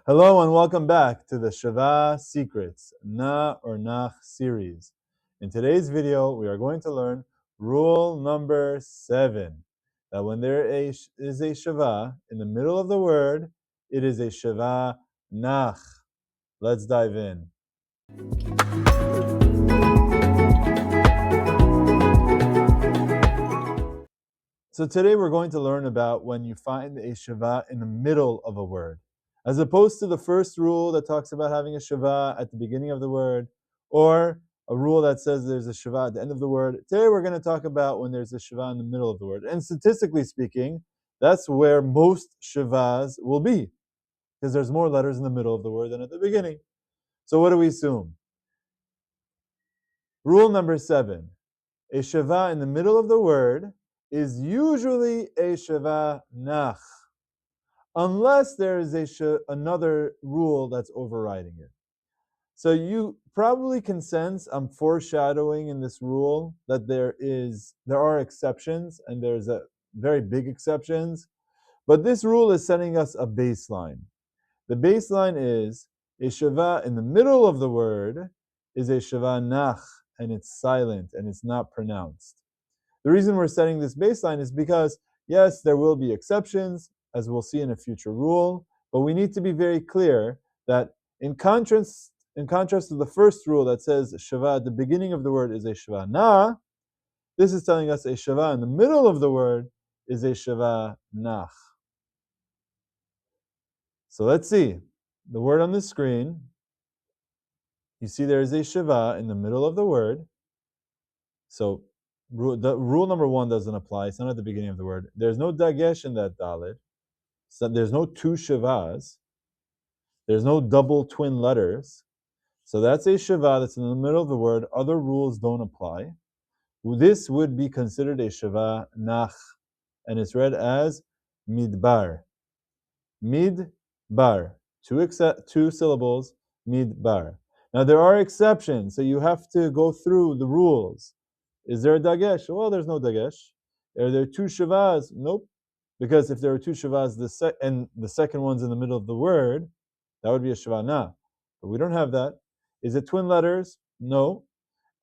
Hello and welcome back to the Sheva Secrets, Nach series. In today's video, we are going to learn rule number 7, that when there is a Sheva in the middle of the word, it is a Sheva Nach. Let's dive in. So today we're going to learn about when you find a Sheva in the middle of a word. As opposed to the first rule that talks about having a Sheva at the beginning of the word, or a rule that says there's a Sheva at the end of the word. Today we're going to talk about when there's a Sheva in the middle of the word. And statistically speaking, that's where most Shevas will be, because there's more letters in the middle of the word than at the beginning. So what do we assume? Rule number 7, a Sheva in the middle of the word is usually a Sheva Nach, unless there is another rule that's overriding it. So you probably can sense I'm foreshadowing in this rule that there are exceptions, and there's a very big exceptions, but this rule is setting us a baseline. The baseline is a Sheva in the middle of the word is a Sheva Nach, and it's silent and it's not pronounced. The reason we're setting this baseline is because, yes, there will be exceptions, as we'll see in a future rule, but we need to be very clear that in contrast to the first rule that says Sheva at the beginning of the word is a Sheva Na, this is telling us a Sheva in the middle of the word is a Sheva Nach. So let's see. The word on the screen, you see there is a Sheva in the middle of the word. So rule number 1 doesn't apply. It's not at the beginning of the word. There's no Dagesh in that Dalet. So there's no two Shevas. There's no double twin letters. So that's a Sheva that's in the middle of the word. Other rules don't apply. This would be considered a Sheva Nach, and it's read as Midbar. Midbar. Two syllables, Midbar. Now there are exceptions, so you have to go through the rules. Is there a Dagesh? Well, there's no Dagesh. Are there two Shevas? Nope. Because if there are two Shevas and the second one's in the middle of the word, that would be a Sheva Na. But we don't have that. Is it twin letters? No.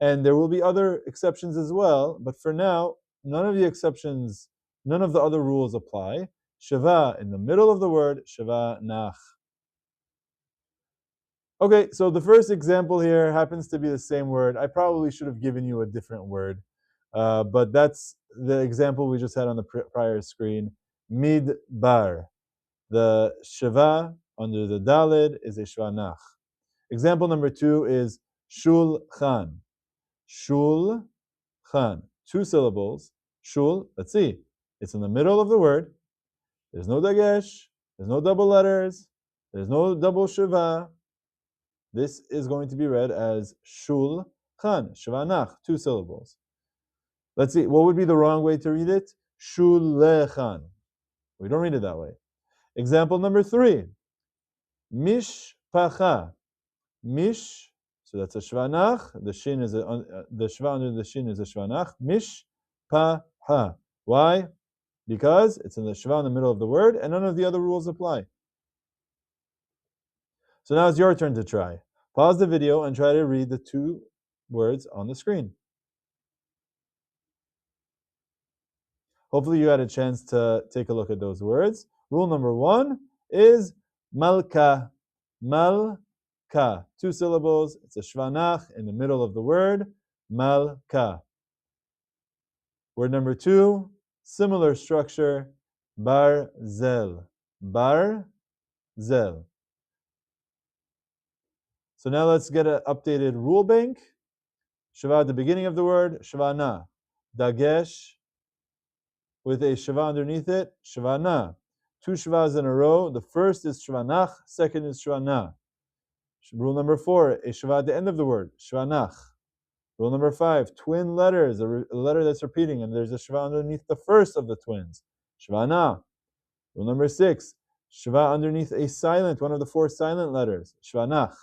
And there will be other exceptions as well, but for now, none of the other rules apply. Sheva in the middle of the word, Sheva Nach. Okay, so the first example here happens to be the same word. I probably should have given you a different word, but that's the example we just had on the prior screen. Midbar. The Sheva under the Daled is a Sheva Nach. Example number 2 is Shulchan. Shulchan. 2 syllables. Shul, let's see. It's in the middle of the word. There's no Dagesh. There's no double letters. There's no double Sheva. This is going to be read as Shulchan, Sheva Nach, 2 syllables. Let's see, what would be the wrong way to read it? Shulechan. We don't read it that way. Example number 3. Mishpacha. Mish, so that's a Sheva Nach. The shin is the Sheva under the shin is a Sheva Nach. Mishpacha. Why? Because it's in the Sheva in the middle of the word, and none of the other rules apply. So now it's your turn to try. Pause the video and try to read the 2 words on the screen. Hopefully you had a chance to take a look at those words. Rule number 1 is Malka. Malka. 2 syllables. It's a Sheva Nach in the middle of the word. Malka. Word number 2, similar structure. Barzel. Barzel. So now let's get an updated rule bank. Sheva at the beginning of the word, Sheva Na. Dagesh with a Sheva underneath it, Sheva Na. 2 Shevas in a row. The first is Sheva Nach, second is Sheva Na. Rule number 4, a Sheva at the end of the word, Sheva Nach. Rule number 5, twin letters, a letter that's repeating, and there's a Sheva underneath the first of the twins, Sheva Na. Rule number 6, Sheva underneath a silent, one of the 4 silent letters, Sheva Nach.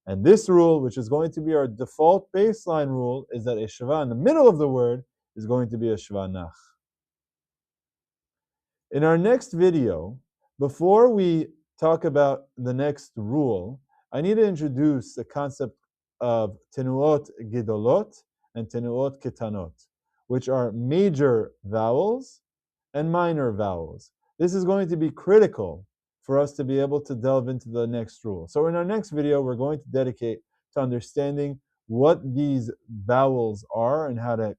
And this rule, which is going to be our default baseline rule, is that a Sheva in the middle of the word is going to be a Sheva Nach. In our next video, before we talk about the next rule, I need to introduce the concept of tenuot gedolot and tenuot ketanot, which are major vowels and minor vowels. This is going to be critical for us to be able to delve into the next rule. So in our next video, we're going to dedicate to understanding what these vowels are and how to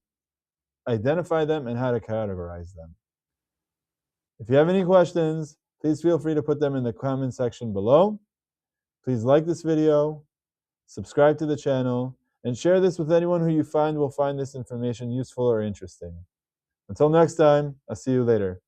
identify them and how to categorize them. If you have any questions, please feel free to put them in the comment section below. Please like this video, subscribe to the channel, and share this with anyone who you find will find this information useful or interesting. Until next time, I'll see you later.